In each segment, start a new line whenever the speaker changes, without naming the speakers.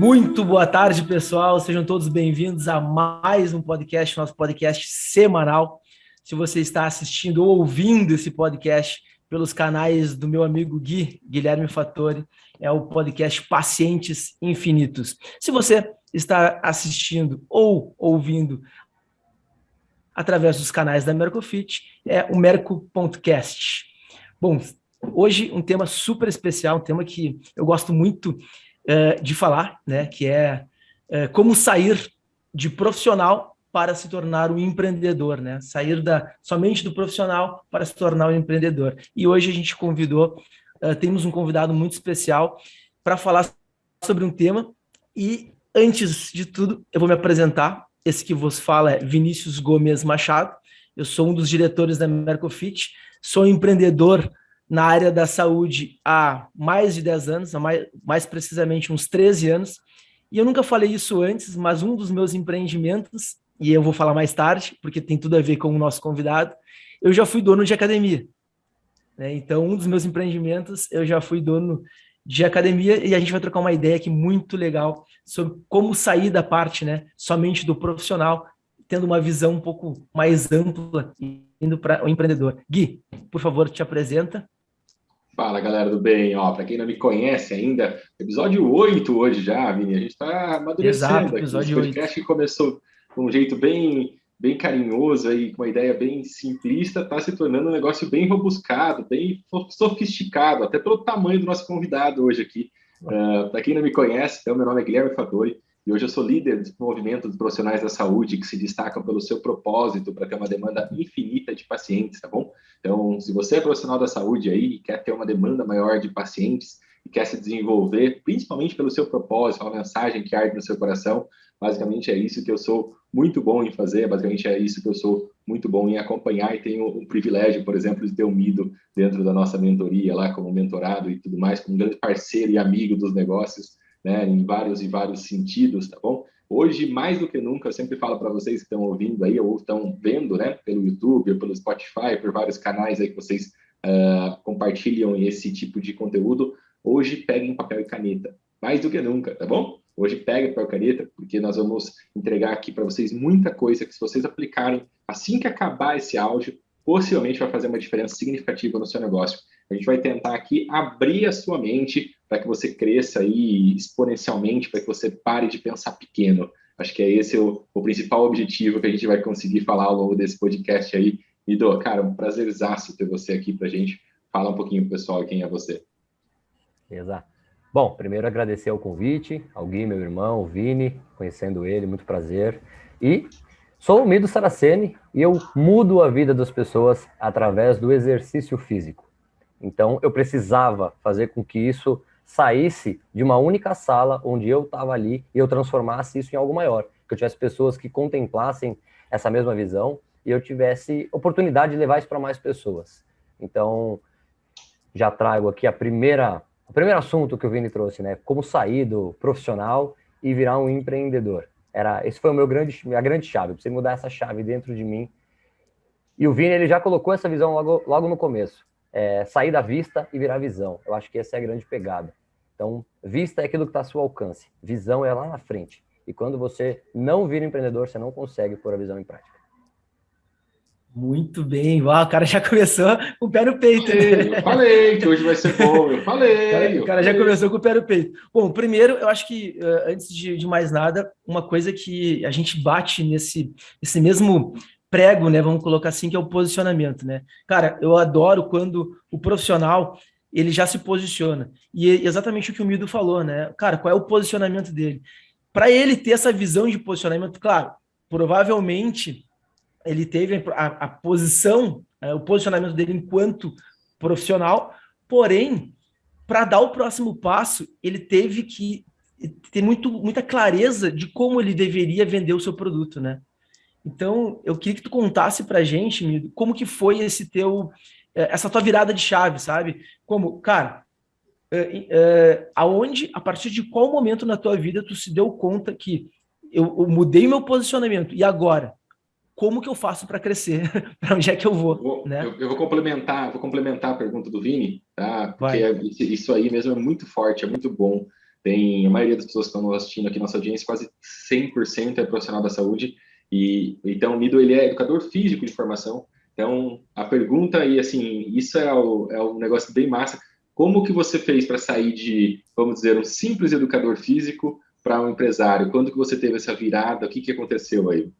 Muito boa tarde, pessoal. Sejam todos bem-vindos a mais um podcast, nosso podcast semanal. Se você está assistindo ou ouvindo esse podcast pelos canais do meu amigo Guilherme Fattori, é o podcast Pacientes Infinitos. Se você está assistindo ou ouvindo através dos canais da Mercofit, é o Merco.cast. Bom, hoje um tema super especial, um tema que eu gosto muito de falar, né, que é como sair de profissional para se tornar um empreendedor, né? Sair somente do profissional para se tornar um empreendedor. E hoje a gente temos um convidado muito especial para falar sobre um tema. E antes de tudo, eu vou me apresentar. Esse que vos fala é Vinícius Gomes Machado. Eu sou um dos diretores da Mercofit, sou empreendedor na área da saúde há mais de 10 anos, mais precisamente uns 13 anos. E eu nunca falei isso antes, mas um dos meus empreendimentos, e eu vou falar mais tarde, porque tem tudo a ver com o nosso convidado, eu já fui dono de academia. Né? Então, um dos meus empreendimentos, eu já fui dono de academia, e a gente vai trocar uma ideia aqui muito legal sobre como sair da parte, né, somente do profissional, tendo uma visão um pouco mais ampla, indo para o empreendedor. Gui, por favor, te apresenta.
Fala, galera do bem. Para quem não me conhece ainda, episódio 8 hoje já, Vini. A gente está amadurecendo.
Exato, episódio
aqui. Esse podcast 8. Que começou com um jeito bem carinhoso, aí, com uma ideia bem simplista, está se tornando um negócio bem robuscado, bem sofisticado, até pelo tamanho do nosso convidado hoje aqui. Para quem não me conhece, então, meu nome é Guilherme Fattori, e hoje eu sou líder do movimento dos profissionais da saúde que se destacam pelo seu propósito para ter uma demanda infinita de pacientes, tá bom? Então, se você é profissional da saúde aí e quer ter uma demanda maior de pacientes e quer se desenvolver, principalmente pelo seu propósito, uma mensagem que arde no seu coração, basicamente é isso que eu sou muito bom em fazer, basicamente é isso que eu sou muito bom em acompanhar, e tenho o privilégio, por exemplo, de ter o Mido dentro da nossa mentoria lá como mentorado e tudo mais, como um grande parceiro e amigo dos negócios, né, em vários sentidos, tá bom? Hoje, mais do que nunca, eu sempre falo para vocês que estão ouvindo aí ou estão vendo, né, pelo YouTube, pelo Spotify, por vários canais aí que vocês compartilham esse tipo de conteúdo, hoje peguem papel e caneta, mais do que nunca, tá bom? Hoje pega papel e caneta, porque nós vamos entregar aqui para vocês muita coisa que, se vocês aplicarem assim que acabar esse áudio, possivelmente vai fazer uma diferença significativa no seu negócio. A gente vai tentar aqui abrir a sua mente para que você cresça aí exponencialmente, para que você pare de pensar pequeno. Acho que é esse o principal objetivo que a gente vai conseguir falar ao longo desse podcast aí. Ido, cara, um prazerzaço ter você aqui para a gente. Fala um pouquinho pro pessoal quem é você.
Exato. Bom, primeiro agradecer ao convite, ao Gui, meu irmão, o Vini, conhecendo ele, muito prazer. E sou o Mido Saraceni e eu mudo a vida das pessoas através do exercício físico. Então, eu precisava fazer com que isso saísse de uma única sala onde eu estava ali e eu transformasse isso em algo maior. Que eu tivesse pessoas que contemplassem essa mesma visão e eu tivesse oportunidade de levar isso para mais pessoas. Então, já trago aqui o primeiro assunto que o Vini trouxe, né? Como sair do profissional e virar um empreendedor. Esse foi minha grande chave. Eu precisei mudar essa chave dentro de mim. E o Vini, ele já colocou essa visão logo no começo. Sair da vista e virar visão. Eu acho que essa é a grande pegada. Então, vista é aquilo que está ao seu alcance. Visão é lá na frente. E quando você não vira empreendedor, você não consegue pôr a visão em prática.
Muito bem. Uau, o cara já começou com o pé no peito.
Eu falei que hoje vai ser bom.
O cara já começou com o pé no peito. Bom, primeiro, eu acho que, antes de mais nada, uma coisa que a gente bate nesse mesmo prego, né, vamos colocar assim, que é o posicionamento, né? Cara, eu adoro quando o profissional, ele já se posiciona. E é exatamente o que o Mido falou, né? Cara, qual é o posicionamento dele? Para ele ter essa visão de posicionamento, claro, provavelmente ele teve a posição, o posicionamento dele enquanto profissional, porém, para dar o próximo passo, ele teve que ter muita clareza de como ele deveria vender o seu produto, né? Então, eu queria que tu contasse pra gente, Mido, como que foi essa tua virada de chave, sabe? Como, cara, a partir de qual momento na tua vida tu se deu conta que eu mudei meu posicionamento e agora, como que eu faço para crescer? Para onde é que eu vou? Né?
Eu vou complementar a pergunta do Vini, tá? Porque isso aí mesmo é muito forte, é muito bom. A maioria das pessoas que estão assistindo aqui, nossa audiência, quase 100% é profissional da saúde, e então o Mido, ele é educador físico de formação. Então, a pergunta, e assim, isso é um negócio bem massa, como que você fez para sair de, vamos dizer, um simples educador físico para um empresário? Quando que você teve essa virada? O que aconteceu aí?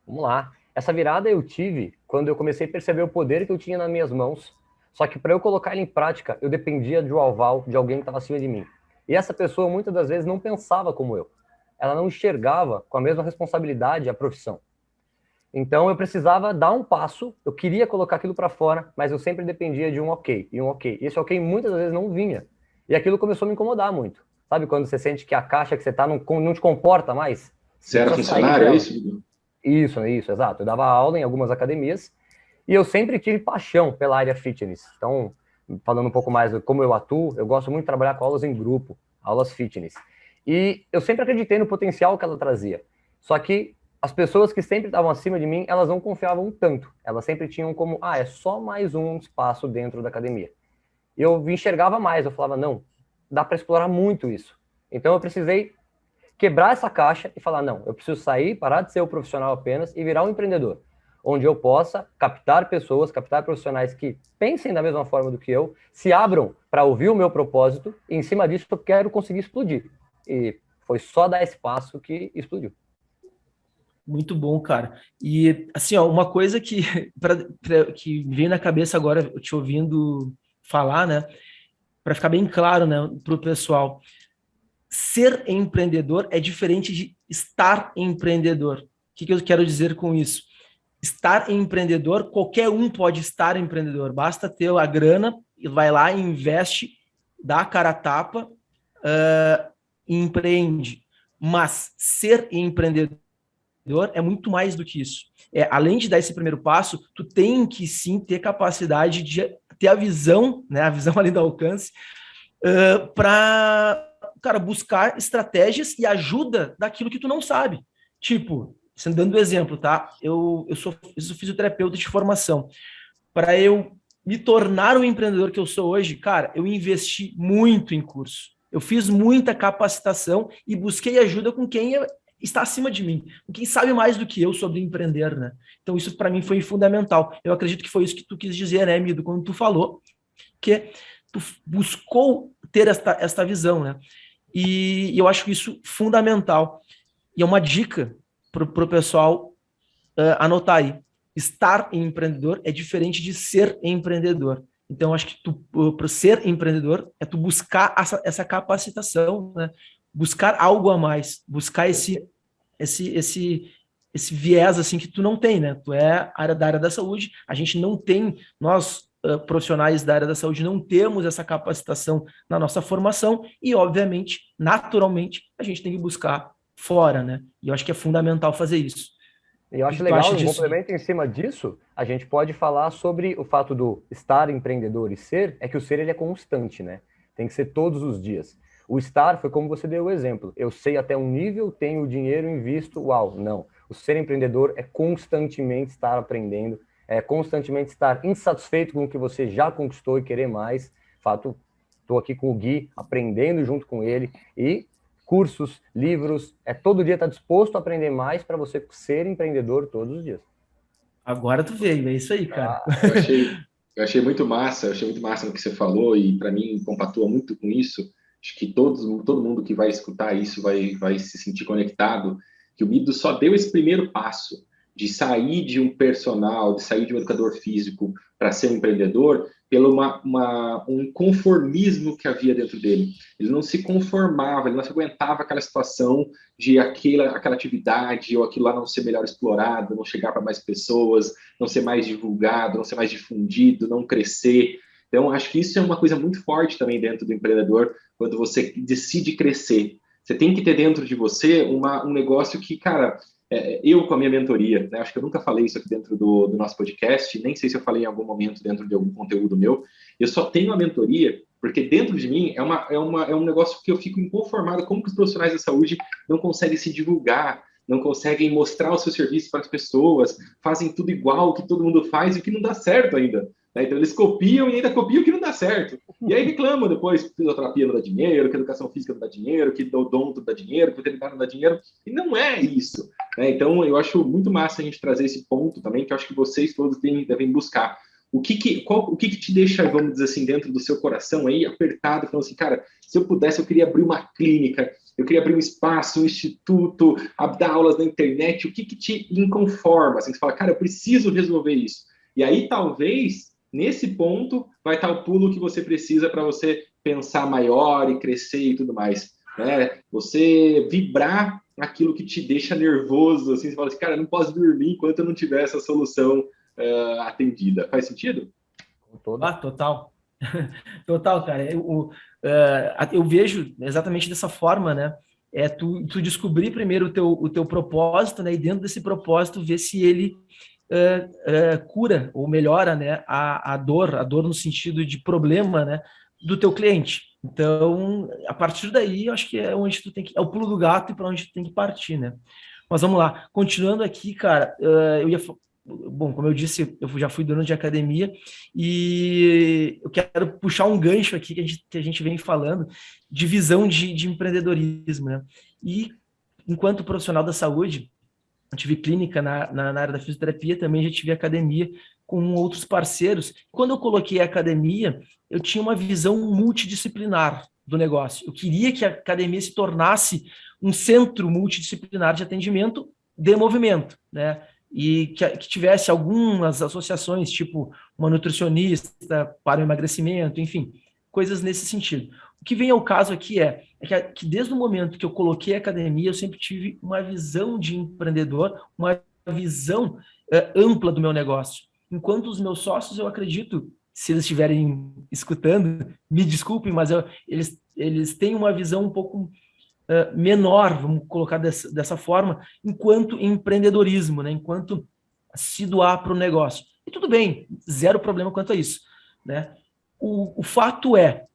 Vamos lá. Essa virada eu tive quando eu comecei a perceber o poder que eu tinha nas minhas mãos. Só que para eu colocar ele em prática, eu dependia de um aval de alguém que estava acima de mim. E essa pessoa, muitas das vezes, não pensava como eu. Ela não enxergava com a mesma responsabilidade a profissão. Então, eu precisava dar um passo, eu queria colocar aquilo para fora, mas eu sempre dependia de um ok, e um ok. E esse ok muitas vezes não vinha. E aquilo começou a me incomodar muito. Sabe quando você sente que a caixa que você está não te comporta mais?
Você era funcionário, é isso?
Isso, exato. Eu dava aula em algumas academias e eu sempre tive paixão pela área fitness. Então, falando um pouco mais de como eu atuo, eu gosto muito de trabalhar com aulas em grupo, aulas fitness. E eu sempre acreditei no potencial que ela trazia. Só que as pessoas que sempre estavam acima de mim, elas não confiavam tanto. Elas sempre tinham como, é só mais um espaço dentro da academia. E eu enxergava mais, eu falava, não, dá para explorar muito isso. Então eu precisei quebrar essa caixa e falar, não, eu preciso sair, parar de ser o profissional apenas e virar um empreendedor, onde eu possa captar pessoas, captar profissionais que pensem da mesma forma do que eu, se abram para ouvir o meu propósito e em cima disso eu quero conseguir explodir. E foi só dar esse passo que explodiu.
Muito bom, cara. E, assim, ó, uma coisa que, que veio na cabeça agora, eu te ouvindo falar, né, para ficar bem claro, né, para o pessoal, ser empreendedor é diferente de estar empreendedor. O que eu quero dizer com isso? Estar empreendedor, qualquer um pode estar empreendedor, basta ter a grana e vai lá e investe, dá a cara a tapa e empreende. Mas ser empreendedor é muito mais do que isso. Além de dar esse primeiro passo, tu tem que sim ter capacidade de ter a visão, né, a visão além do alcance, para, cara, buscar estratégias e ajuda daquilo que tu não sabe. Tipo, sendo dando exemplo, tá? Eu sou fisioterapeuta de formação. Para eu me tornar o empreendedor que eu sou hoje, cara, eu investi muito em curso. Eu fiz muita capacitação e busquei ajuda com quem está acima de mim, com quem sabe mais do que eu sobre empreender, né? Então isso para mim foi fundamental. Eu acredito que foi isso que tu quis dizer, né, Mido, quando tu falou que tu buscou ter esta visão, né? E eu acho isso fundamental. E é uma dica para o pessoal anotar aí. Estar empreendedor é diferente de ser empreendedor. Então, acho que para ser empreendedor é tu buscar essa capacitação, né? Buscar algo a mais, buscar esse viés assim que tu não tem, né? Tu é da área da saúde, a gente não tem, nós profissionais da área da saúde não temos essa capacitação na nossa formação e, obviamente, naturalmente, a gente tem que buscar fora, né? E eu acho que é fundamental fazer isso.
E eu acho legal, um complemento em cima disso, a gente pode falar sobre o fato do estar empreendedor e ser, é que o ser ele é constante, né? Tem que ser todos os dias. O estar foi como você deu o exemplo. Eu sei até um nível, tenho dinheiro, invisto, uau, não. O ser empreendedor é constantemente estar aprendendo, é constantemente estar insatisfeito com o que você já conquistou e querer mais. Fato, estou aqui com o Gui, aprendendo junto com ele e cursos, livros, todo dia estar disposto a aprender mais para você ser empreendedor todos os dias.
Agora tu veio, é isso aí, cara.
Eu achei muito massa no que você falou e para mim compactua muito com isso. Acho que todo mundo que vai escutar isso vai se sentir conectado, que o Mido só deu esse primeiro passo de sair de um personal, de sair de um educador físico para ser um empreendedor, pelo um conformismo que havia dentro dele. Ele não se conformava, ele não se aguentava aquela situação de aquela atividade ou aquilo lá não ser melhor explorado, não chegar para mais pessoas, não ser mais divulgado, não ser mais difundido, não crescer. Então, acho que isso é uma coisa muito forte também dentro do empreendedor, quando você decide crescer. Você tem que ter dentro de você um negócio que, cara, eu com a minha mentoria, né? Acho que eu nunca falei isso aqui dentro do nosso podcast, nem sei se eu falei em algum momento dentro de algum conteúdo meu. Eu só tenho a mentoria porque dentro de mim é um negócio que eu fico inconformado, como que os profissionais da saúde não conseguem se divulgar, não conseguem mostrar o seu serviço para as pessoas, fazem tudo igual que todo mundo faz e que não dá certo ainda. né? Então eles copiam e ainda copiam o que não dá certo. E aí reclamam depois que fisioterapia não dá dinheiro, que educação física não dá dinheiro, que odonto não dá dinheiro, que veterinário não dá dinheiro. E não é isso, né? Então eu acho muito massa a gente trazer esse ponto também, que eu acho que vocês todos devem buscar. O que te deixa, vamos dizer assim, dentro do seu coração aí, apertado, falando assim, cara, se eu pudesse, eu queria abrir uma clínica, eu queria abrir um espaço, um instituto, dar aulas na internet, o que te inconforma? Assim, você fala, cara, eu preciso resolver isso. E aí, talvez, nesse ponto, vai estar o pulo que você precisa para você pensar maior e crescer e tudo mais, né? Você vibrar aquilo que te deixa nervoso, assim, você fala assim, cara, eu não posso dormir enquanto eu não tiver essa solução atendida. Faz sentido?
Total. Total, cara. Eu vejo exatamente dessa forma, né? Tu descobrir primeiro o teu propósito, né? E dentro desse propósito, ver se ele cura ou melhora, né? A dor no sentido de problema, né? Do teu cliente. Então, a partir daí, eu acho que é onde tu tem que... É o pulo do gato e para onde tu tem que partir, né? Mas vamos lá. Continuando aqui, cara, eu ia... Bom, como eu disse, eu já fui dono de academia e eu quero puxar um gancho aqui que a gente vem falando de visão de empreendedorismo, né? E enquanto profissional da saúde, eu tive clínica na área da fisioterapia, também já tive academia com outros parceiros. Quando eu coloquei a academia, eu tinha uma visão multidisciplinar do negócio. Eu queria que a academia se tornasse um centro multidisciplinar de atendimento de movimento, né? E que tivesse algumas associações, tipo uma nutricionista para o emagrecimento, enfim, coisas nesse sentido. O que vem ao caso aqui que desde o momento que eu coloquei a academia, eu sempre tive uma visão de empreendedor, uma visão ampla do meu negócio. Enquanto os meus sócios, eu acredito, se eles estiverem escutando, me desculpem, mas eles têm uma visão um pouco menor, vamos colocar dessa forma, enquanto empreendedorismo, né? Enquanto se doar para o negócio. E tudo bem, zero problema quanto a isso, né? O fato é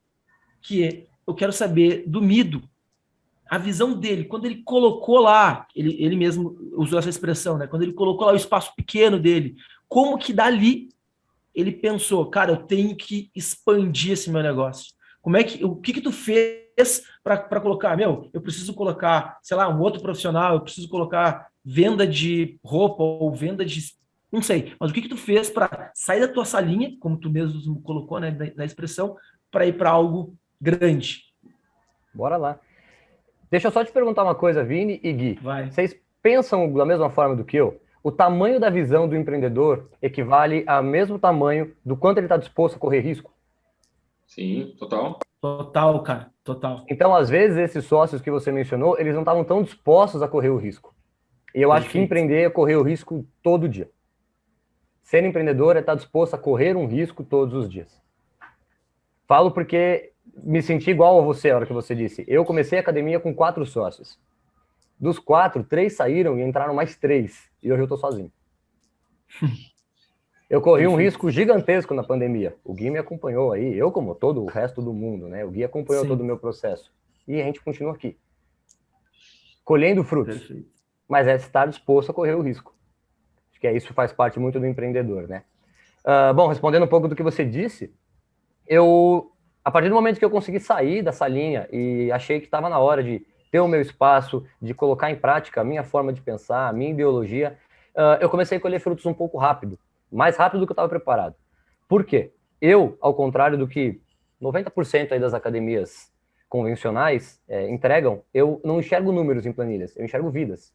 que eu quero saber do Mido, a visão dele, quando ele colocou lá, ele mesmo usou essa expressão, né? Quando ele colocou lá o espaço pequeno dele, como que dali ele pensou, cara, eu tenho que expandir esse meu negócio. O que tu fez para colocar, eu preciso colocar, sei lá, um outro profissional, eu preciso colocar venda de roupa ou venda de, não sei, mas o que tu fez para sair da tua salinha, como tu mesmo colocou, né, na expressão, para ir para algo grande?
Bora lá. Deixa eu só te perguntar uma coisa, Vini e Gui.
Vai.
Vocês pensam da mesma forma do que eu? O tamanho da visão do empreendedor equivale ao mesmo tamanho do quanto ele está disposto a correr risco?
Sim, total.
Total, cara, total.
Então, às vezes, esses sócios que você mencionou, eles não estavam tão dispostos a correr o risco. E eu acho que empreender é correr o risco todo dia. Ser empreendedor é estar disposto a correr um risco todos os dias. Falo porque me senti igual a você a hora que você disse. Eu comecei a academia com 4 sócios. Dos 4, 3 saíram e entraram mais 3. E hoje eu estou sozinho. Eu corri um risco gigantesco na pandemia. O Gui me acompanhou aí, eu como todo o resto do mundo, né? O Gui acompanhou todo o meu processo. E a gente continua aqui. Colhendo frutos.
Perfeito.
Mas é estar disposto a correr o risco. Acho que isso faz parte muito do empreendedor, né? Bom, respondendo um pouco do que você disse, a partir do momento que eu consegui sair dessa linha e achei que estava na hora de ter o meu espaço, de colocar em prática a minha forma de pensar, a minha ideologia, eu comecei a colher frutos um pouco rápido, mais rápido do que eu estava preparado. Por quê? Eu, ao contrário do que 90% aí das academias convencionais entregam, eu não enxergo números em planilhas, eu enxergo vidas.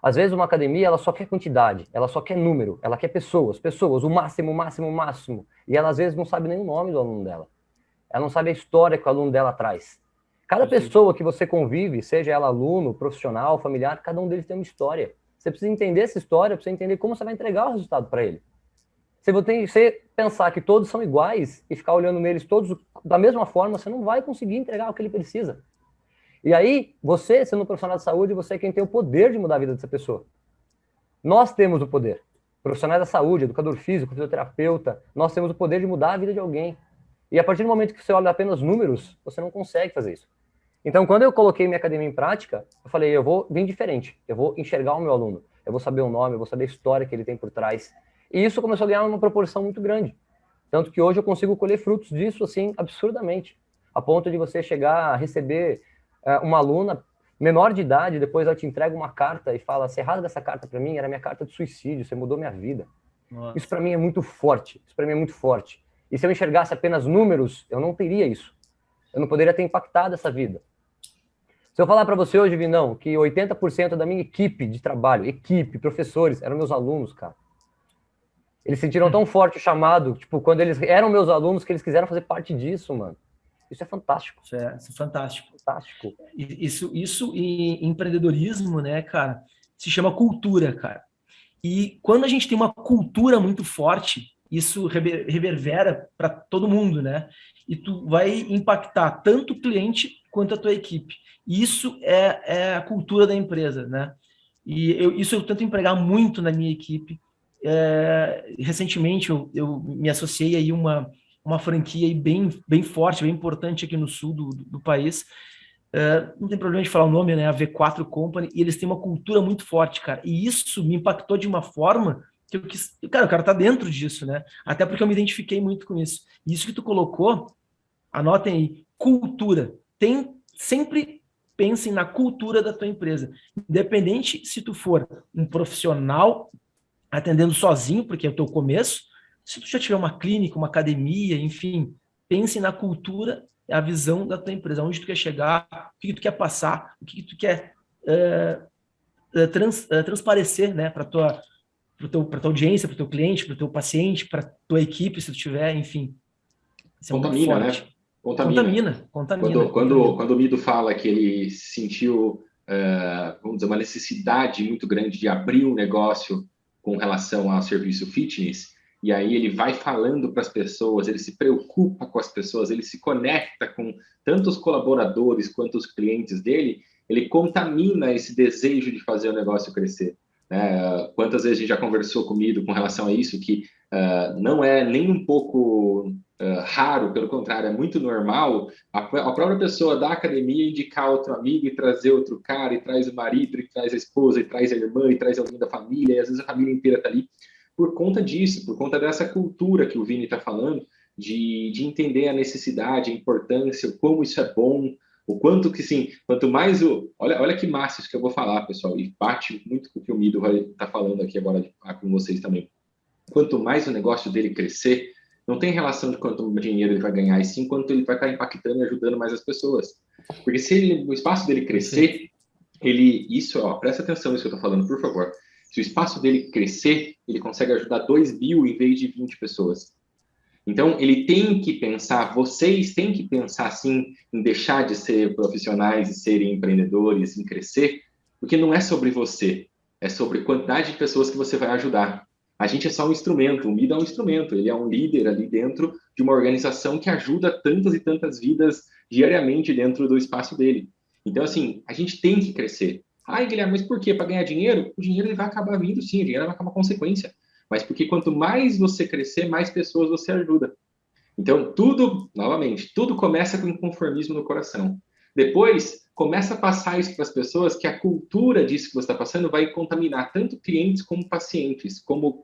Às vezes uma academia, ela só quer quantidade, ela só quer número, ela quer pessoas, o máximo, o máximo, o máximo. E ela às vezes não sabe nem o nome do aluno dela. Ela não sabe a história que o aluno dela traz. Cada pessoa que você convive, seja ela aluno, profissional, familiar, cada um deles tem uma história. Você precisa entender essa história, precisa entender como você vai entregar o resultado para ele. Se você pensar que todos são iguais e ficar olhando neles todos da mesma forma, você não vai conseguir entregar o que ele precisa. E aí, você, sendo um profissional de saúde, você é quem tem o poder de mudar a vida dessa pessoa. Nós temos o poder. Profissionais da saúde, educador físico, fisioterapeuta, nós temos o poder de mudar a vida de alguém. E a partir do momento que você olha apenas números, você não consegue fazer isso. Então, quando eu coloquei minha academia em prática, eu falei, eu vou vir diferente. Eu vou enxergar o meu aluno. Eu vou saber o nome, eu vou saber a história que ele tem por trás. E isso começou a ganhar uma proporção muito grande. Tanto que hoje eu consigo colher frutos disso, assim, absurdamente. A ponto de você chegar a receber uma aluna menor de idade, depois ela te entrega uma carta e fala, se errado dessa carta para mim, era minha carta de suicídio, você mudou minha vida. Nossa. Isso para mim é muito forte. Isso para mim é muito forte. E se eu enxergasse apenas números, eu não teria isso. Eu não poderia ter impactado essa vida. Se eu falar para você hoje, Vinão, que 80% da minha equipe de trabalho, professores, eram meus alunos, cara. Eles sentiram tão forte o chamado, tipo, quando eles eram meus alunos, que eles quiseram fazer parte disso, mano. Isso é fantástico.
Isso é fantástico.
Fantástico.
Isso em empreendedorismo, né, cara, se chama cultura, cara. E quando a gente tem uma cultura muito forte, isso reverbera para todo mundo, né? E tu vai impactar tanto o cliente quanto a tua equipe. E isso é a cultura da empresa, né? E isso eu tento empregar muito na minha equipe. Recentemente eu me associei aí uma franquia aí bem forte, bem importante aqui no sul do país. Não tem problema de falar o nome, né? A V4 Company, e eles têm uma cultura muito forte, cara. E isso me impactou de uma forma que eu quis. Cara, o cara tá dentro disso, né? Até porque eu me identifiquei muito com isso. E isso que tu colocou, anotem aí, cultura. Sempre pensem na cultura da tua empresa. Independente se tu for um profissional atendendo sozinho, porque é o teu começo, se tu já tiver uma clínica, uma academia, enfim, pense na cultura, a visão da tua empresa, onde tu quer chegar, o que tu quer passar, o que tu quer transparecer, né, para tua audiência, para o teu cliente, para o teu paciente, para tua equipe, se tu tiver, enfim.
Isso é contamina, muito forte. Né? Contamina. Quando o Mido fala que ele sentiu, vamos dizer, uma necessidade muito grande de abrir um negócio com relação ao serviço fitness, e aí ele vai falando para as pessoas, ele se preocupa com as pessoas, ele se conecta com tanto os colaboradores quanto os clientes dele, ele contamina esse desejo de fazer o negócio crescer. Quantas vezes a gente já conversou comigo com relação a isso, que não é nem um pouco raro, pelo contrário, é muito normal a própria pessoa da academia indicar outro amigo e trazer outro cara, e traz o marido, e traz a esposa, e traz a irmã, e traz alguém da família, e às vezes a família inteira está ali, por conta disso, por conta dessa cultura que o Vini está falando, de entender a necessidade, a importância, o como isso é bom, o quanto que, sim, quanto mais olha que massa isso que eu vou falar, pessoal, e bate muito com o que o Mido vai estar falando aqui agora com vocês também. Quanto mais o negócio dele crescer, não tem relação de quanto dinheiro ele vai ganhar, e sim quanto ele vai estar impactando e ajudando mais as pessoas. Porque se o espaço dele crescer, presta atenção nisso que eu estou falando, por favor. Se o espaço dele crescer, ele consegue ajudar 2 mil em vez de 20 pessoas. Então, ele tem que pensar, vocês têm que pensar, sim, em deixar de ser profissionais e serem empreendedores, em crescer, porque não é sobre você, é sobre a quantidade de pessoas que você vai ajudar. A gente é só um instrumento, o Mido é um instrumento, ele é um líder ali dentro de uma organização que ajuda tantas e tantas vidas diariamente dentro do espaço dele. Então, assim, a gente tem que crescer. Ai, Guilherme, mas por quê? Para ganhar dinheiro? O dinheiro ele vai acabar vindo, sim, o dinheiro vai acabar uma consequência. Mas porque quanto mais você crescer, mais pessoas você ajuda. Então, novamente, tudo começa com inconformismo no coração. Depois, começa a passar isso para as pessoas, que a cultura disso que você está passando vai contaminar tanto clientes como pacientes, como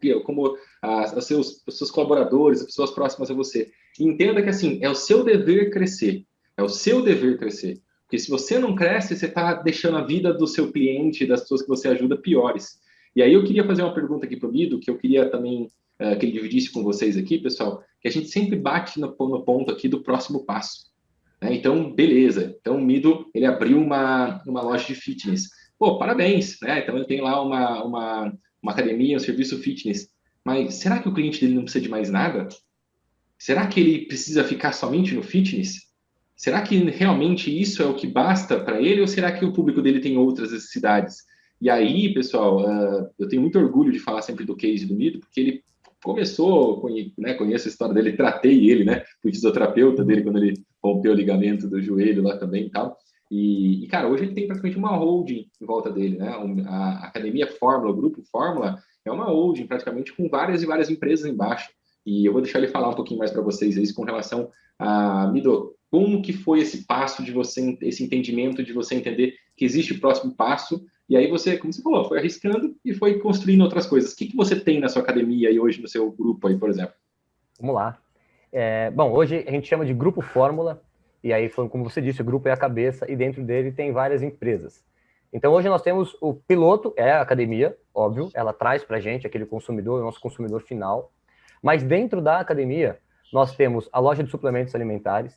os seus colaboradores, as pessoas próximas a você. E entenda que, assim, é o seu dever crescer. É o seu dever crescer. Porque se você não cresce, você está deixando a vida do seu cliente, das pessoas que você ajuda, piores. E aí eu queria fazer uma pergunta aqui para o Mido, que eu queria também que ele dividisse com vocês aqui, pessoal, que a gente sempre bate no ponto aqui do próximo passo. Né? Então, beleza. Então, o Mido, ele abriu uma loja de fitness. Pô, parabéns, né? Então, ele tem lá uma academia, um serviço fitness. Mas será que o cliente dele não precisa de mais nada? Será que ele precisa ficar somente no fitness? Será que realmente isso é o que basta para ele? Ou será que o público dele tem outras necessidades? E aí, pessoal, eu tenho muito orgulho de falar sempre do case do Mido, porque ele começou, conheço a história dele, tratei ele, né? Fui fisioterapeuta dele quando ele rompeu o ligamento do joelho lá também e tal. E, cara, hoje ele tem praticamente uma holding em volta dele, né? A Academia Fórmula, o Grupo Fórmula, é uma holding praticamente com várias e várias empresas embaixo. E eu vou deixar ele falar um pouquinho mais para vocês aí com relação a, Mido, como que foi esse passo de você, esse entendimento de você entender que existe o próximo passo E aí você, como você falou, foi arriscando e foi construindo outras coisas. O que você tem na sua academia e hoje no seu grupo aí, por exemplo?
Vamos lá. Bom, hoje a gente chama de Grupo Fórmula, e aí, como você disse, o grupo é a cabeça, e dentro dele tem várias empresas. Então, hoje nós temos o piloto, é a academia, óbvio, ela traz para a gente aquele consumidor, o nosso consumidor final, mas dentro da academia, nós temos a loja de suplementos alimentares,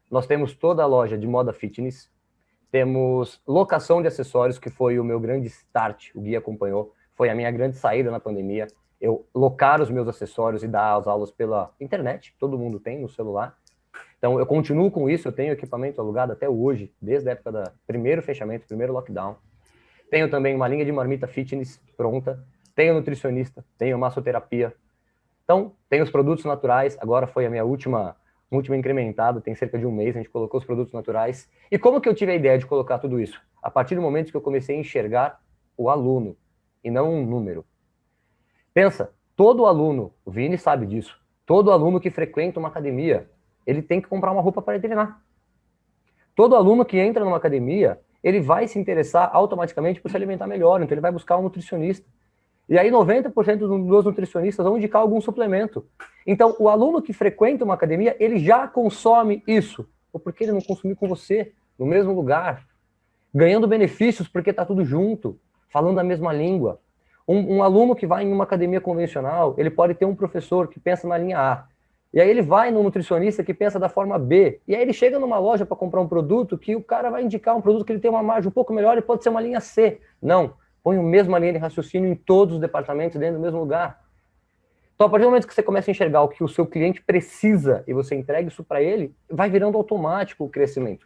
nós temos toda a loja de moda fitness, temos locação de acessórios, que foi o meu grande start, o Gui acompanhou, foi a minha grande saída na pandemia, eu locar os meus acessórios e dar as aulas pela internet, todo mundo tem no celular. Então, eu continuo com isso, eu tenho equipamento alugado até hoje, desde a época do primeiro fechamento, primeiro lockdown. Tenho também uma linha de marmita fitness pronta, tenho nutricionista, tenho massoterapia. Então, tenho os produtos naturais, agora foi a minha última incrementada, tem cerca de um mês, a gente colocou os produtos naturais. E como que eu tive a ideia de colocar tudo isso? A partir do momento que eu comecei a enxergar o aluno, e não um número. Pensa, todo aluno, o Vini sabe disso, todo aluno que frequenta uma academia, ele tem que comprar uma roupa para treinar. Todo aluno que entra numa academia, ele vai se interessar automaticamente por se alimentar melhor, então ele vai buscar um nutricionista. E aí 90% dos nutricionistas vão indicar algum suplemento. Então, o aluno que frequenta uma academia, ele já consome isso. Ou porque ele não consumiu com você, no mesmo lugar, ganhando benefícios porque está tudo junto, falando a mesma língua. Um aluno que vai em uma academia convencional, ele pode ter um professor que pensa na linha A. E aí ele vai no nutricionista que pensa da forma B. E aí ele chega numa loja para comprar um produto que o cara vai indicar um produto que ele tem uma margem um pouco melhor e pode ser uma linha C. Não. Põe a mesma linha de raciocínio em todos os departamentos dentro do mesmo lugar. Então, a partir do momento que você começa a enxergar o que o seu cliente precisa e você entrega isso para ele, vai virando automático o crescimento.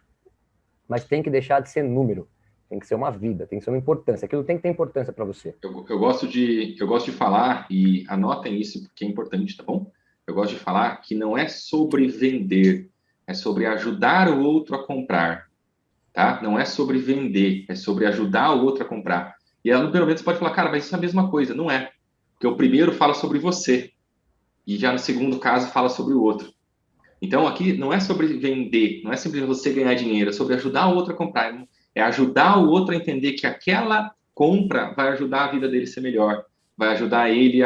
Mas tem que deixar de ser número. Tem que ser uma vida, tem que ser uma importância. Aquilo tem que ter importância para você.
Eu gosto de falar, e anotem isso porque é importante, tá bom? Eu gosto de falar que não é sobre vender, é sobre ajudar o outro a comprar, tá? Não é sobre vender, é sobre ajudar o outro a comprar. E aí, no primeiro momento, você pode falar, cara, mas isso é a mesma coisa. Não é. Porque o primeiro fala sobre você. E já no segundo caso, fala sobre o outro. Então, aqui não é sobre vender, não é sobre você ganhar dinheiro, é sobre ajudar o outro a comprar. É ajudar o outro a entender que aquela compra vai ajudar a vida dele a ser melhor. Vai ajudar ele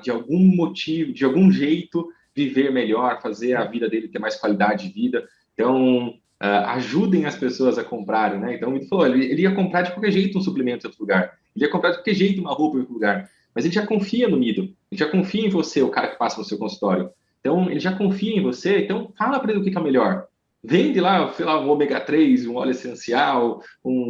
de algum motivo, de algum jeito, viver melhor, fazer a vida dele ter mais qualidade de vida. Então, ajudem as pessoas a comprarem, né? Então, ele falou, ele ia comprar de qualquer jeito um suplemento em outro lugar. Ele ia comprar de qualquer jeito uma roupa em outro lugar. Mas ele já confia no Mido. Ele já confia em você, o cara que passa no seu consultório. Então, ele já confia em você. Então, fala para ele o que é melhor. Vende lá, sei lá, um ômega 3, um óleo essencial,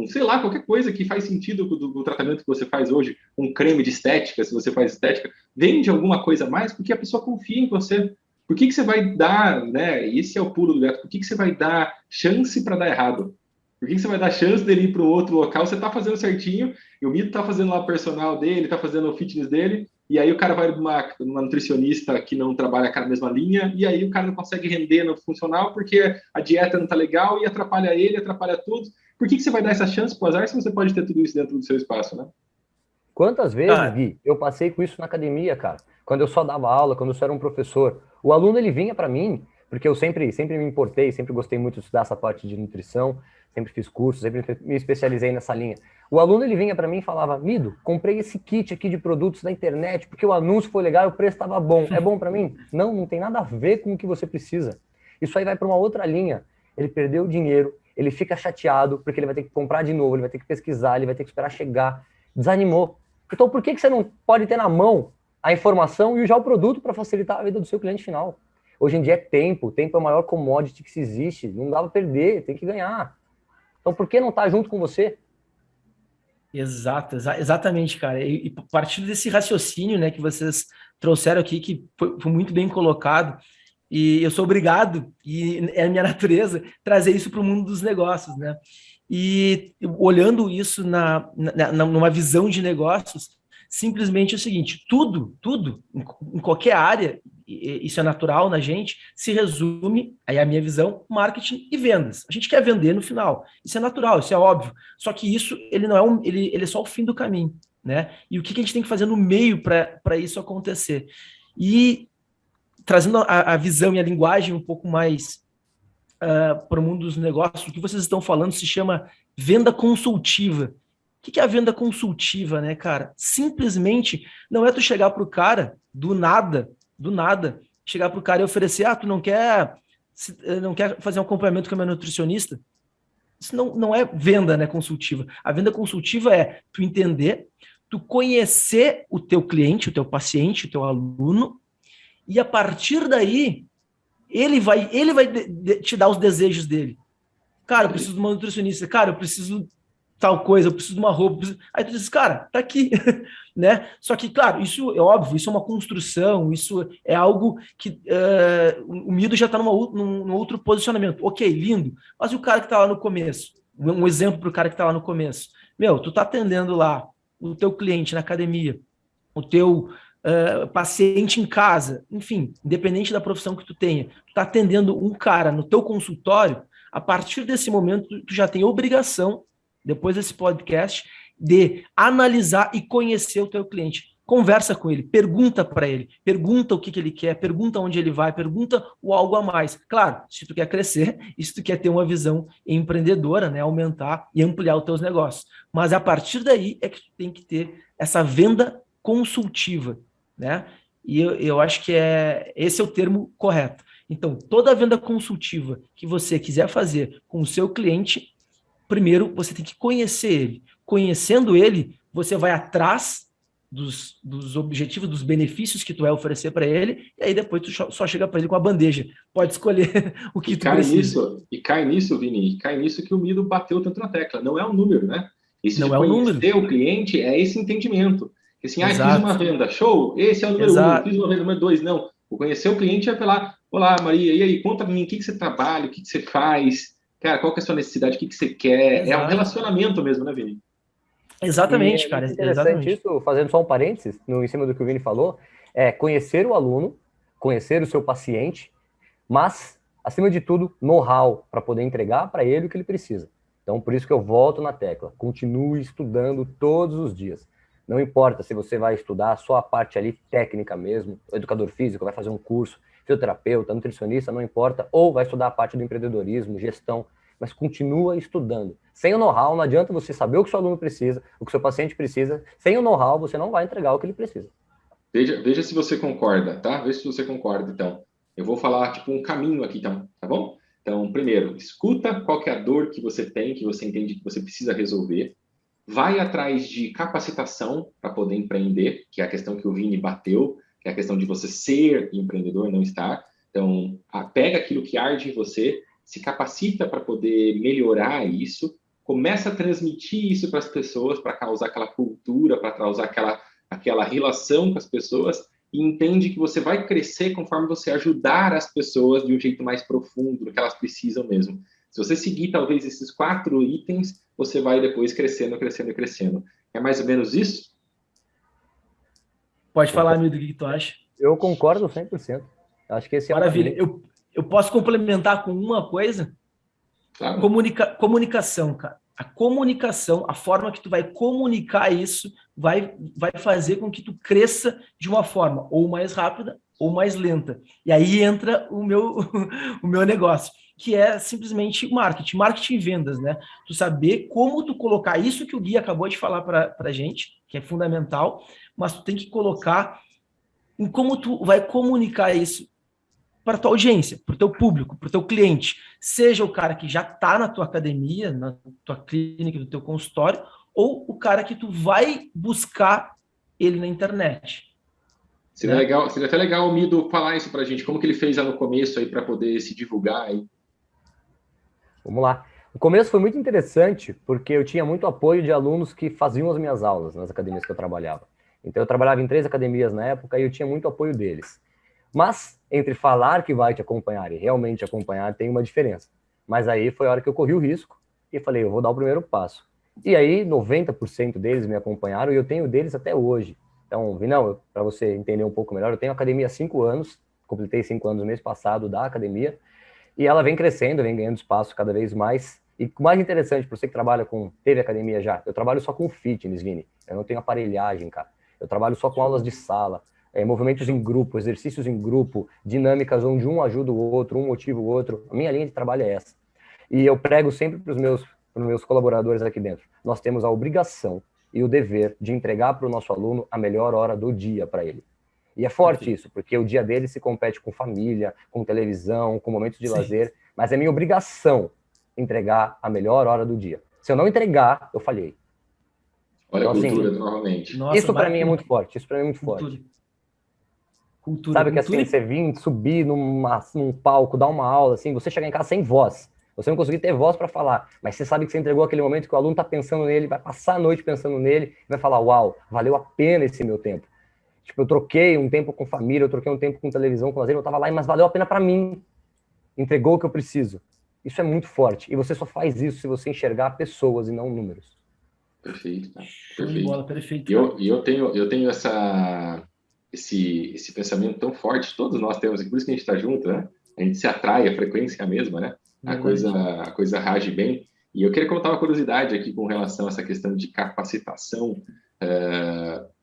sei lá, qualquer coisa que faz sentido do tratamento que você faz hoje, um creme de estética, se você faz estética, vende alguma coisa a mais, porque a pessoa confia em você. Por que você vai dar, né? Esse é o pulo do gato. Por que você vai dar chance para dar errado? Por que você vai dar chance dele ir para um outro local? Você está fazendo certinho, e o Mito está fazendo lá o personal dele, está fazendo o fitness dele, e aí o cara vai numa nutricionista que não trabalha com a mesma linha, e aí o cara não consegue render no funcional porque a dieta não está legal e atrapalha ele, atrapalha tudo. Por que você vai dar essa chance para o azar se você pode ter tudo isso dentro do seu espaço, né?
Quantas vezes, Gui, eu passei com isso na academia, cara? Quando eu só dava aula, quando eu só era um professor. O aluno, ele vinha para mim, porque eu sempre me importei, sempre gostei muito de estudar essa parte de nutrição, sempre fiz cursos, sempre me especializei nessa linha. O aluno, ele vinha para mim e falava, Mido, comprei esse kit aqui de produtos da internet, porque o anúncio foi legal e o preço estava bom. É bom para mim? Não tem nada a ver com o que você precisa. Isso aí vai para uma outra linha. Ele perdeu o dinheiro, ele fica chateado, porque ele vai ter que comprar de novo, ele vai ter que pesquisar, ele vai ter que esperar chegar. Desanimou. Então, por que você não pode ter na mão a informação e já o produto para facilitar a vida do seu cliente final? Hoje em dia é tempo. O tempo é o maior commodity que se existe. Não dá para perder, tem que ganhar. Então, por que não estar junto com você?
Exatamente, cara. E partindo desse raciocínio, né, que vocês trouxeram aqui, que foi muito bem colocado, e eu sou obrigado, e é a minha natureza, trazer isso para o mundo dos negócios, né? E olhando isso numa visão de negócios, simplesmente é o seguinte, tudo, em qualquer área, isso é natural na gente, se resume, aí a minha visão, marketing e vendas. A gente quer vender no final, isso é natural, isso é óbvio, só que isso, ele não é ele é só o fim do caminho, né? E o que a gente tem que fazer no meio para isso acontecer? E trazendo a visão e a linguagem um pouco mais para o mundo dos negócios, o que vocês estão falando se chama venda consultiva. que é a venda consultiva, né, cara? Simplesmente não é tu chegar pro cara do nada, chegar pro cara e oferecer, tu não quer fazer um acompanhamento com a minha nutricionista? Isso não é venda, né, consultiva. A venda consultiva é tu entender, tu conhecer o teu cliente, o teu paciente, o teu aluno, e a partir daí ele vai te dar os desejos dele. Cara, eu preciso de uma nutricionista. Cara, eu preciso tal coisa, eu preciso de uma roupa. Aí tu diz, cara, tá aqui, né? Só que, claro, isso é óbvio, isso é uma construção, isso é algo que o Mido já está num outro posicionamento. Ok, lindo. Mas e o cara que está lá no começo? Um exemplo para o cara que está lá no começo. Meu, tu tá atendendo lá o teu cliente na academia, o teu paciente em casa, enfim, independente da profissão que tu tenha, tu tá atendendo um cara no teu consultório, a partir desse momento tu já tem obrigação, depois desse podcast, de analisar e conhecer o teu cliente. Conversa com ele, pergunta para ele, pergunta o que ele quer, pergunta onde ele vai, pergunta o algo a mais. Claro, se tu quer crescer, se tu quer ter uma visão empreendedora, né, aumentar e ampliar os teus negócios. Mas a partir daí é que tu tem que ter essa venda consultiva, né? E eu acho que esse é o termo correto. Então, toda venda consultiva que você quiser fazer com o seu cliente, primeiro você tem que conhecer ele. Conhecendo ele, você vai atrás dos objetivos, dos benefícios que tu vai oferecer para ele, e aí depois tu só chega para ele com a bandeja. Pode escolher o que tu precisa.
Cai nisso, Vini, cai nisso que o Mido bateu tanto na tecla. Não é um número, né? Esse
Não
de
é um
conhecer
número.
o cliente é esse entendimento. Assim, fiz
Exato.
uma venda, show, esse é o número
Exato.
1, fiz uma venda número 2, não. O conhecer o cliente é falar, olá, Maria, e aí, conta pra mim, o que você trabalha, o que você faz, cara, qual que é a sua necessidade, o que você quer.
Exato.
É um relacionamento mesmo, né, Vini?
Exatamente,
é
cara.
Interessante
Exatamente.
isso, fazendo só um parênteses, em cima do que o Vini falou, é conhecer o aluno, conhecer o seu paciente, mas, acima de tudo, know-how para poder entregar para ele o que ele precisa. Então, por isso que eu volto na tecla. Continue estudando todos os dias. Não importa se você vai estudar só a parte ali técnica mesmo, o educador físico, vai fazer um curso, fisioterapeuta, nutricionista, não importa, ou vai estudar a parte do empreendedorismo, gestão, mas continua estudando. Sem o know-how, não adianta você saber o que o seu aluno precisa, o que o seu paciente precisa. Sem o know-how, você não vai entregar o que ele precisa.
Veja se você concorda, tá? Veja se você concorda, então. Eu vou falar, tipo, um caminho aqui, então, tá bom? Então, primeiro, escuta qual que é a dor que você tem, que você entende que você precisa resolver. Vai atrás de capacitação para poder empreender, que é a questão que o Vini bateu, que é a questão de você ser empreendedor, não estar. Então, pega aquilo que arde em você, se capacita para poder melhorar isso, começa a transmitir isso para as pessoas, para causar aquela cultura, para causar aquela relação com as pessoas, e entende que você vai crescer conforme você ajudar as pessoas de um jeito mais profundo, do que elas precisam mesmo. Se você seguir, talvez, esses 4 itens, você vai depois crescendo, crescendo e crescendo. É mais ou menos isso?
Pode falar, amigo, do que tu acha?
Eu concordo 100%. Acho que esse é
Maravilha. Eu posso complementar com uma coisa?
Claro.
Comunicação, cara. A comunicação, a forma que tu vai comunicar isso, vai fazer com que tu cresça de uma forma ou mais rápida ou mais lenta. E aí entra o meu negócio, que é simplesmente marketing e vendas, né? Tu saber como tu colocar isso que o Gui acabou de falar para gente, que é fundamental, mas tu tem que colocar em como tu vai comunicar isso para a tua audiência, para o teu público, para o teu cliente. Seja o cara que já está na tua academia, na tua clínica, no teu consultório, ou o cara que tu vai buscar ele na internet.
Seria, né? Seria até legal o Mido falar isso para a gente, como que ele fez lá no começo aí para poder se divulgar aí.
Vamos lá. O começo foi muito interessante, porque eu tinha muito apoio de alunos que faziam as minhas aulas nas academias que eu trabalhava. Então eu trabalhava em 3 academias na época e eu tinha muito apoio deles. Mas, entre falar que vai te acompanhar e realmente acompanhar, tem uma diferença. Mas aí foi a hora que eu corri o risco e falei, eu vou dar o primeiro passo. E aí, 90% deles me acompanharam e eu tenho deles até hoje. Então, Vinão, para você entender um pouco melhor, eu tenho academia há 5 anos, completei 5 anos no mês passado da academia, e ela vem crescendo, vem ganhando espaço cada vez mais. E o mais interessante, para você que trabalha teve academia já, eu trabalho só com fitness, Vini. Eu não tenho aparelhagem, cara. Eu trabalho só com aulas de sala. Movimentos em grupo, exercícios em grupo, dinâmicas onde um ajuda o outro, um motiva o outro. A minha linha de trabalho é essa. E eu prego sempre para para os meus colaboradores aqui dentro. Nós temos a obrigação e o dever de entregar para o nosso aluno a melhor hora do dia para ele. E é forte isso, porque o dia dele se compete com família, com televisão, com momentos de lazer, mas é minha obrigação entregar a melhor hora do dia. Se eu não entregar, eu falhei.
Olha então, a cultura, novamente.
Isso para mim é muito forte, Sabe que assim, você vir, subir num palco, dar uma aula, assim, você chegar em casa sem voz, você não conseguir ter voz para falar, mas você sabe que você entregou aquele momento que o aluno está pensando nele, vai passar a noite pensando nele, e vai falar, uau, valeu a pena esse meu tempo. Tipo, eu troquei um tempo com família, eu troquei um tempo com televisão, com lazer, eu tava lá, mas valeu a pena para mim. Entregou o que eu preciso. Isso é muito forte. E você só faz isso se você enxergar pessoas e não números.
Perfeito, cara.
Perfeito. Bola, perfeito.
E eu tenho esse pensamento tão forte, todos nós temos, por isso que a gente está junto, né? A gente se atrai, a frequência é a mesma, né? A coisa rage bem. E eu queria contar uma curiosidade aqui com relação a essa questão de capacitação.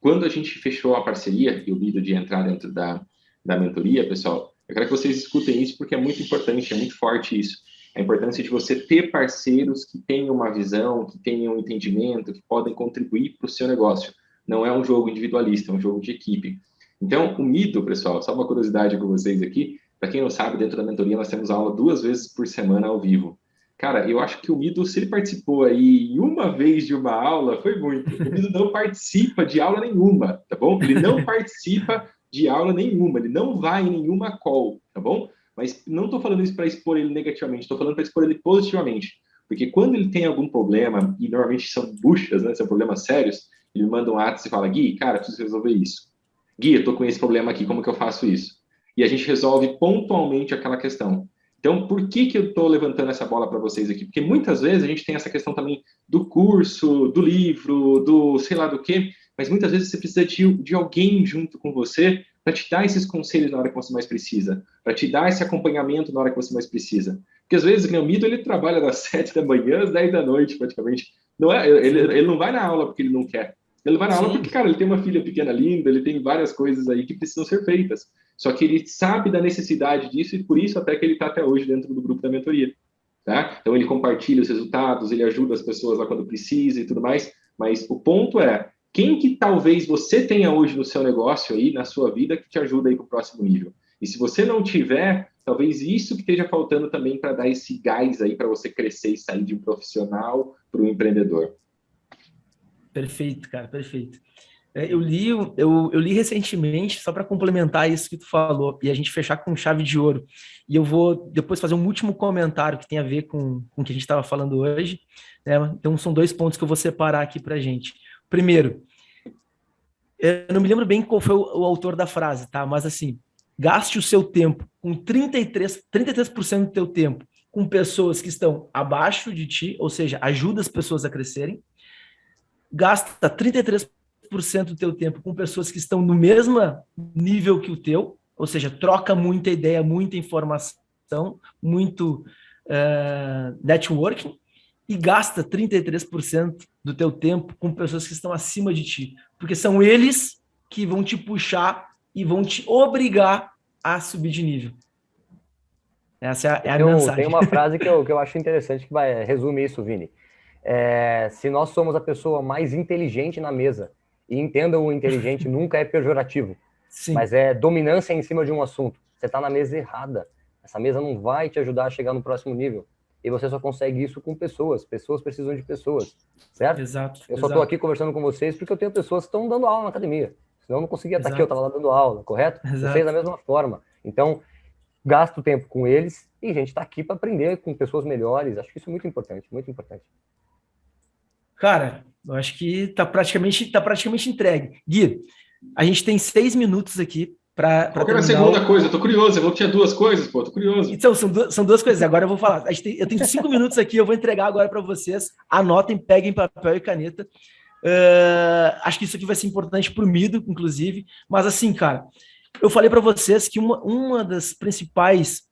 Quando a gente fechou a parceria e o vídeo de entrar dentro da mentoria, pessoal, eu quero que vocês escutem isso porque é muito importante, é muito forte isso. A importância de você ter parceiros que tenham uma visão, que tenham um entendimento, que podem contribuir para o seu negócio. Não é um jogo individualista, é um jogo de equipe. Então, o Mido, pessoal, só uma curiosidade com vocês aqui, para quem não sabe, dentro da mentoria nós temos aula 2 vezes por semana ao vivo. Cara, eu acho que o Mido, se ele participou aí em uma vez de uma aula, foi muito. O Mido não participa de aula nenhuma, tá bom? Ele não participa de aula nenhuma, ele não vai em nenhuma call, tá bom? Mas não estou falando isso para expor ele negativamente, estou falando para expor ele positivamente. Porque quando ele tem algum problema, e normalmente são buchas, né, são problemas sérios, ele manda um WhatsApp e fala, Gui, cara, preciso resolver isso. Gui, eu estou com esse problema aqui, como que eu faço isso? E a gente resolve pontualmente aquela questão. Então, por que eu estou levantando essa bola para vocês aqui? Porque muitas vezes a gente tem essa questão também do curso, do livro, do sei lá do quê, mas muitas vezes você precisa de alguém junto com você para te dar esses conselhos na hora que você mais precisa, para te dar esse acompanhamento na hora que você mais precisa. Porque às vezes o Mido, ele trabalha das 7 da manhã às 10 da noite, praticamente. Não é, ele não vai na aula porque ele não quer. Ele vai na aula porque, cara, ele tem uma filha pequena linda, ele tem várias coisas aí que precisam ser feitas. Só que ele sabe da necessidade disso e por isso até que ele está até hoje dentro do grupo da mentoria. Tá? Então ele compartilha os resultados, ele ajuda as pessoas lá quando precisa e tudo mais. Mas o ponto é, quem que talvez você tenha hoje no seu negócio aí, na sua vida, que te ajuda aí para o próximo nível? E se você não tiver, talvez isso que esteja faltando também para dar esse gás aí para você crescer e sair de um profissional para um empreendedor.
Perfeito, cara, perfeito. Eu li recentemente, só para complementar isso que tu falou, e a gente fechar com chave de ouro. E eu vou depois fazer um último comentário que tem a ver com o que a gente estava falando hoje. Né? Então, são 2 pontos que eu vou separar aqui para a gente. Primeiro, eu não me lembro bem qual foi o autor da frase, tá? Mas assim, gaste o seu tempo com 33% do teu tempo com pessoas que estão abaixo de ti, ou seja, ajuda as pessoas a crescerem. Gasta 33% do teu tempo com pessoas que estão no mesmo nível que o teu, ou seja, troca muita ideia, muita informação, muito networking, e gasta 33% do teu tempo com pessoas que estão acima de ti, porque são eles que vão te puxar e vão te obrigar a subir de nível. Essa é a mensagem.
Tem uma frase que eu acho interessante que resume isso, Vini. Se nós somos a pessoa mais inteligente na mesa, e entenda, o inteligente nunca é pejorativo,
Sim.
Mas é dominância em cima de um assunto. Você está na mesa errada. Essa mesa não vai te ajudar a chegar no próximo nível. E você só consegue isso com pessoas. Pessoas precisam de pessoas, certo?
Exato.
Eu só estou aqui conversando com vocês porque eu tenho pessoas que estão dando aula na academia. Senão eu não conseguia estar aqui, eu estava lá dando aula, correto?
Exato.
Vocês da mesma forma. Então, gasto tempo com eles e a gente está aqui para aprender com pessoas melhores. Acho que isso é muito importante, muito importante.
Cara, eu acho que está praticamente entregue. Gui, a gente tem 6 minutos aqui para
Qual que era a segunda coisa? Eu tô curioso, eu vou tinha 2 coisas, pô, tô curioso.
Então, são duas coisas. Agora eu vou falar. Eu tenho 5 minutos aqui, eu vou entregar agora para vocês. Anotem, peguem papel e caneta. Acho que isso aqui vai ser importante para o Mido, inclusive. Mas assim, cara, eu falei para vocês que uma das principais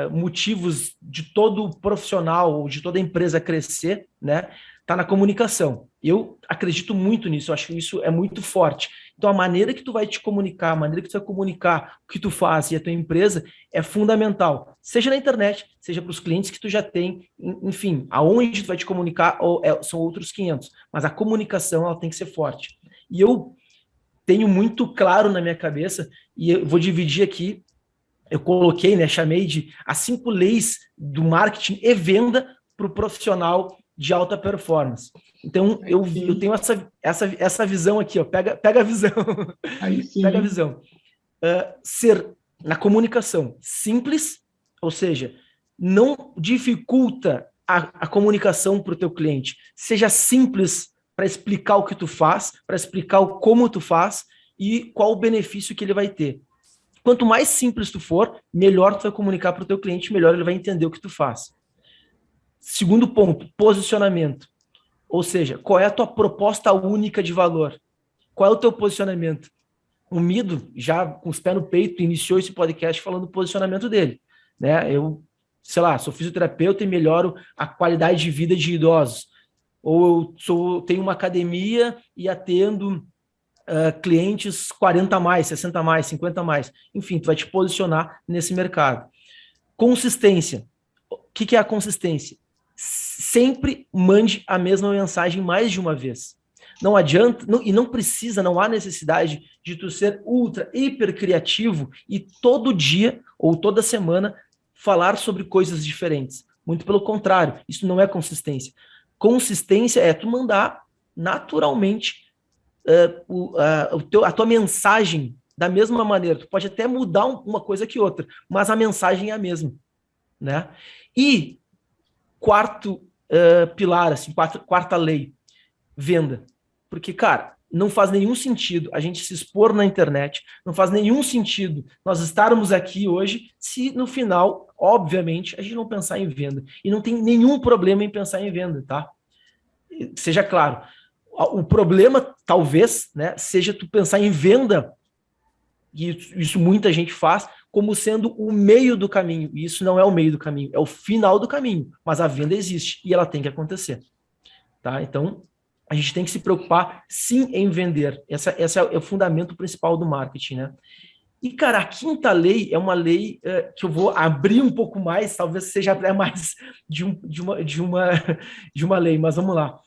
motivos de todo profissional, de toda empresa crescer, né, está na comunicação. Eu acredito muito nisso, eu acho que isso é muito forte. Então, a maneira que tu vai te comunicar, a maneira que tu vai comunicar o que tu faz e a tua empresa é fundamental. Seja na internet, seja para os clientes que tu já tem, enfim, aonde tu vai te comunicar são outros 500. Mas a comunicação, ela tem que ser forte. E eu tenho muito claro na minha cabeça, e eu vou dividir aqui, eu coloquei, né, chamei de as 5 leis do marketing e venda para o profissional de alta performance. Então, eu tenho essa visão aqui, ó, pega a visão.
Aí sim.
Pega a visão. Ser, na comunicação, simples, ou seja, não dificulta a comunicação para o teu cliente. Seja simples para explicar o que tu faz, para explicar como tu faz e qual o benefício que ele vai ter. Quanto mais simples tu for, melhor tu vai comunicar para o teu cliente, melhor ele vai entender o que tu faz. Segundo ponto, posicionamento. Ou seja, qual é a tua proposta única de valor? Qual é o teu posicionamento? O Mido, já com os pés no peito, iniciou esse podcast falando do posicionamento dele. Né? Eu, sei lá, sou fisioterapeuta e melhoro a qualidade de vida de idosos. Ou eu tenho uma academia e atendo clientes 40 a mais, 60 a mais, 50 a mais. Enfim, tu vai te posicionar nesse mercado. Consistência. O que é a consistência? Sempre mande a mesma mensagem mais de uma vez. Não adianta, e não precisa, não há necessidade de tu ser ultra, hiper criativo e todo dia ou toda semana falar sobre coisas diferentes. Muito pelo contrário, isso não é consistência. Consistência é tu mandar naturalmente a tua mensagem da mesma maneira. Tu pode até mudar uma coisa que outra, mas a mensagem é a mesma, né? E quarto pilar, assim, quarta lei, venda. Porque, cara, não faz nenhum sentido a gente se expor na internet, não faz nenhum sentido nós estarmos aqui hoje se no final, obviamente, a gente não pensar em venda. E não tem nenhum problema em pensar em venda, tá? Seja claro. O problema, talvez, né, seja tu pensar em venda, e isso muita gente faz, como sendo o meio do caminho. E isso não é o meio do caminho, é o final do caminho. Mas a venda existe e ela tem que acontecer. Tá? Então, a gente tem que se preocupar, sim, em vender. Esse é o fundamento principal do marketing, né? E, cara, a quinta lei é uma lei que eu vou abrir um pouco mais, talvez seja até mais de uma lei, mas vamos lá.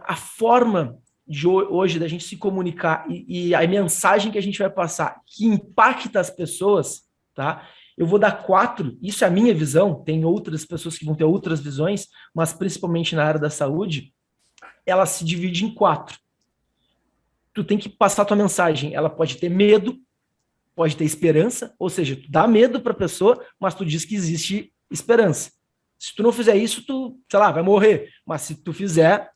A forma de hoje da gente se comunicar e a mensagem que a gente vai passar que impacta as pessoas, tá? Eu vou dar 4, isso é a minha visão, tem outras pessoas que vão ter outras visões, mas principalmente na área da saúde, ela se divide em 4. Tu tem que passar a tua mensagem, ela pode ter medo, pode ter esperança, ou seja, tu dá medo para a pessoa, mas tu diz que existe esperança. Se tu não fizer isso, tu, sei lá, vai morrer. Mas se tu fizer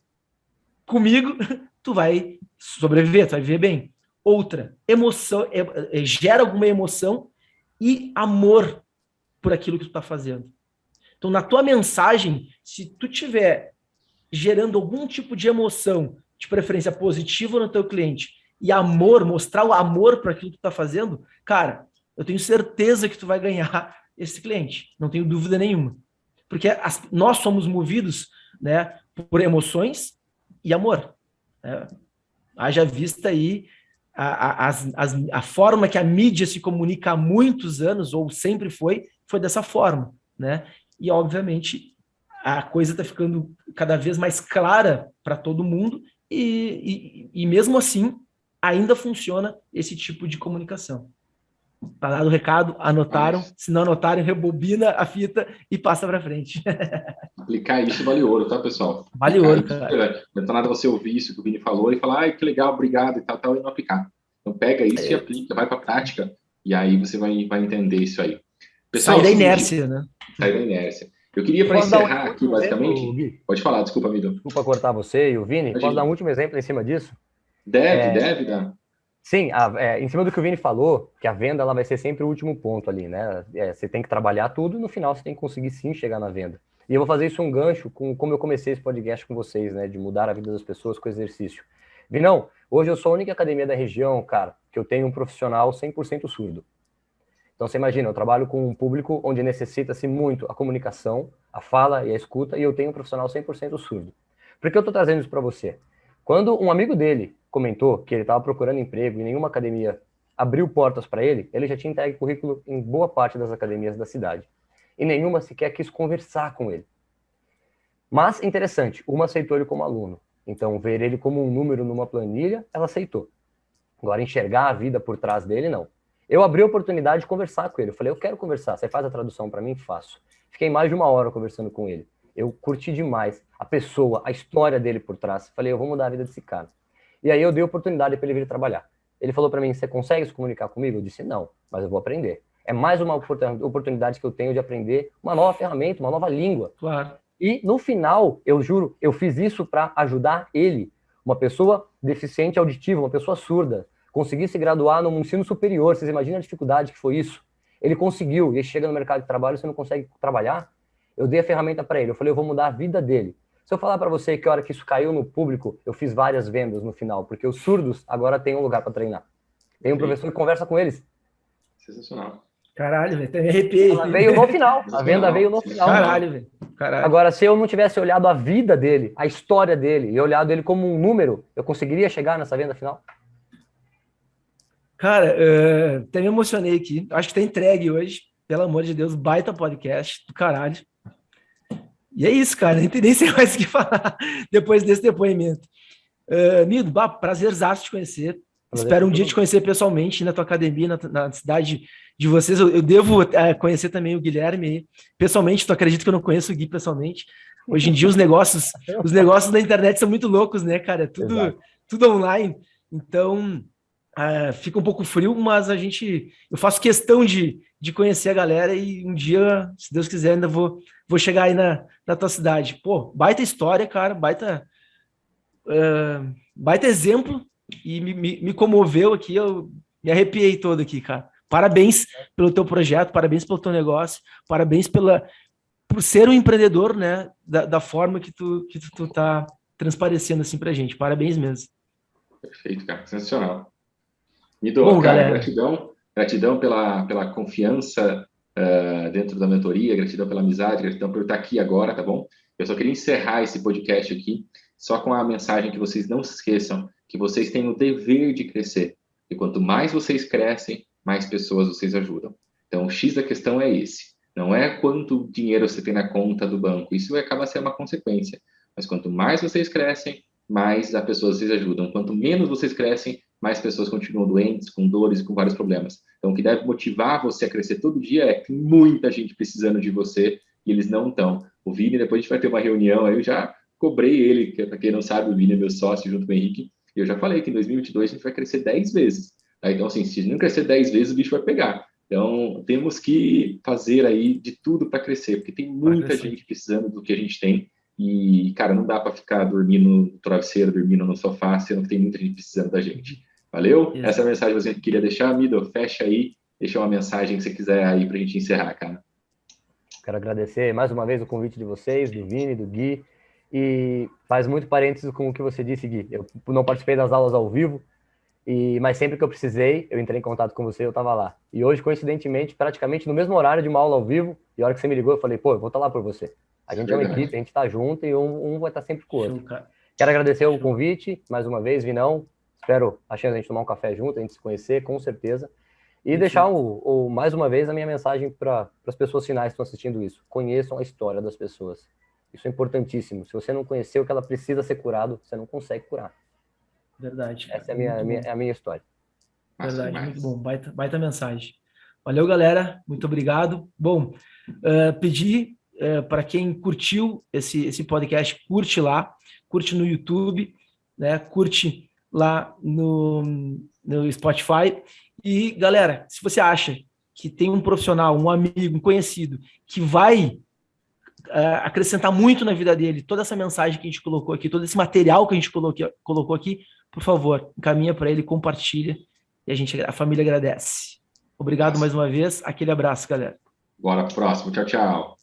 comigo, tu vai sobreviver, tu vai viver bem. Outra, emoção, gera alguma emoção e amor por aquilo que tu tá fazendo. Então, na tua mensagem, se tu tiver gerando algum tipo de emoção, de preferência positiva no teu cliente, e amor, mostrar o amor para aquilo que tu tá fazendo, cara, eu tenho certeza que tu vai ganhar esse cliente, não tenho dúvida nenhuma. Porque nós somos movidos, né, por emoções e amor. Haja vista aí a forma que a mídia se comunica há muitos anos, ou sempre foi dessa forma, né? E, obviamente, a coisa está ficando cada vez mais clara para todo mundo e mesmo assim, ainda funciona esse tipo de comunicação. Tá dado o recado, anotaram. Se não anotarem, rebobina a fita e passa para frente.
Aplicar isso vale ouro, tá, pessoal?
Vale ouro, cara.
Não é nada você ouvir isso que o Vini falou e falar, que legal, obrigado e tal, e não aplicar. Então pega isso e aplica, vai para a prática, e aí você vai entender isso aí.
Pessoal, sai da inércia, né?
Sai da inércia. Eu queria, para encerrar aqui, basicamente...
Exemplo,
pode falar, desculpa, amigo.
Desculpa cortar você e o Vini. Posso dar um último exemplo em cima disso?
Deve dar.
Sim, em cima do que o Vini falou, que a venda ela vai ser sempre o último ponto ali, né? Você tem que trabalhar tudo e no final você tem que conseguir sim chegar na venda. E eu vou fazer isso um gancho com como eu comecei esse podcast com vocês, né? De mudar a vida das pessoas com exercício. Vinão, hoje eu sou a única academia da região, cara, que eu tenho um profissional 100% surdo. Então você imagina, eu trabalho com um público onde necessita-se muito a comunicação, a fala e a escuta, e eu tenho um profissional 100% surdo. Por que eu estou trazendo isso para você? Quando um amigo dele comentou que ele estava procurando emprego e nenhuma academia abriu portas para ele, ele já tinha entregue currículo em boa parte das academias da cidade. E nenhuma sequer quis conversar com ele. Mas, interessante, uma aceitou ele como aluno. Então, ver ele como um número numa planilha, ela aceitou. Agora, enxergar a vida por trás dele, não. Eu abri a oportunidade de conversar com ele. Eu falei, eu quero conversar. Você faz a tradução para mim? Faço. Fiquei mais de 1 hora conversando com ele. Eu curti demais a pessoa, a história dele por trás. Falei, eu vou mudar a vida desse cara. E aí eu dei a oportunidade para ele vir trabalhar. Ele falou para mim, você consegue se comunicar comigo? Eu disse, não, mas eu vou aprender. É mais uma oportunidade que eu tenho de aprender uma nova ferramenta, uma nova língua.
Claro.
E no final, eu juro, eu fiz isso para ajudar ele, uma pessoa deficiente auditiva, uma pessoa surda, conseguir se graduar no ensino superior. Vocês imaginam a dificuldade que foi isso? Ele conseguiu, e ele chega no mercado de trabalho, você não consegue trabalhar? Eu dei a ferramenta para ele, eu falei, eu vou mudar a vida dele. Se eu falar para você que a hora que isso caiu no público, eu fiz várias vendas no final, porque os surdos agora têm um lugar para treinar. Tem um professor que conversa com eles.
Sensacional.
Caralho, velho, até me arrepiei.
Ela veio no final, a venda veio no final.
Caralho, velho.
Agora, se eu não tivesse olhado a vida dele, a história dele, e olhado ele como um número, eu conseguiria chegar nessa venda final?
Cara, até me emocionei aqui. Acho que tá entregue hoje. Pelo amor de Deus, baita podcast do caralho. E é isso, cara. Nem sei mais o que falar depois desse depoimento. Mido, prazerzaço te conhecer. Espero um dia te conhecer pessoalmente na tua academia, na cidade de vocês. Eu devo conhecer também o Guilherme pessoalmente. Tu acredita que eu não conheço o Gui pessoalmente? Hoje em dia os negócios da internet são muito loucos, né, cara? Tudo online. Então fica um pouco frio, mas eu faço questão de conhecer a galera e um dia, se Deus quiser, ainda vou chegar aí na tua cidade. Pô, baita história, cara, baita exemplo. E me comoveu aqui, eu me arrepiei todo aqui, cara. Parabéns pelo teu projeto, parabéns pelo teu negócio, parabéns por ser um empreendedor, né, da forma que tu tá transparecendo assim pra gente. Parabéns mesmo.
Perfeito, cara, sensacional. Mido, cara, gratidão pela confiança dentro da mentoria, gratidão pela amizade, gratidão por estar aqui agora, tá bom? Eu só queria encerrar esse podcast aqui só com a mensagem que vocês não se esqueçam que vocês têm o dever de crescer. E quanto mais vocês crescem, mais pessoas vocês ajudam. Então, o X da questão é esse. Não é quanto dinheiro você tem na conta do banco. Isso acaba sendo uma consequência. Mas quanto mais vocês crescem, mais as pessoas vocês ajudam. Quanto menos vocês crescem, mais pessoas continuam doentes, com dores e com vários problemas. Então, o que deve motivar você a crescer todo dia é que tem muita gente precisando de você e eles não estão. O Vini, depois a gente vai ter uma reunião, aí eu já cobrei ele, que para quem não sabe, o Vini é meu sócio junto com o Henrique. E eu já falei que em 2022 a gente vai crescer 10 vezes. Tá? Então, assim, se não crescer 10 vezes, o bicho vai pegar. Então, temos que fazer aí de tudo para crescer, porque tem muita gente precisando do que a gente tem. E, cara, não dá para ficar dormindo no travesseiro, dormindo no sofá, sendo que tem muita gente precisando da gente. Valeu? Exato. Essa é a mensagem que você queria deixar, Mido. Fecha aí, deixa uma mensagem que você quiser aí para a gente encerrar, cara.
Quero agradecer mais uma vez o convite de vocês, do Vini, do Gui. E faz muito parênteses com o que você disse, Gui. Eu não participei das aulas ao vivo, mas sempre que eu precisei, eu entrei em contato com você, eu estava lá. E hoje, coincidentemente, praticamente no mesmo horário de uma aula ao vivo, e a hora que você me ligou, eu falei, pô, eu vou estar lá por você. A gente é uma equipe, a gente está junto e um vai estar sempre com o outro. Quero agradecer o convite, mais uma vez, Vinão. Espero a chance de a gente tomar um café junto, a gente se conhecer, com certeza. E deixar, mais uma vez, a minha mensagem para as pessoas finais que estão assistindo isso. Conheçam a história das pessoas. Isso é importantíssimo. Se você não conhecer o que ela precisa ser curado, você não consegue curar.
Verdade.
Essa é a minha história.
Verdade, muito bom. Baita mensagem. Valeu, galera. Muito obrigado. Bom, pedir para quem curtiu esse podcast, curte lá, curte no YouTube, né? Curte lá no Spotify. E, galera, se você acha que tem um profissional, um amigo, um conhecido, que vai acrescentar muito na vida dele, toda essa mensagem que a gente colocou aqui, todo esse material que a gente colocou aqui, por favor, encaminha para ele, compartilha e a família agradece. Obrigado mais uma vez, aquele abraço, galera.
Bora pro próximo, tchau, tchau.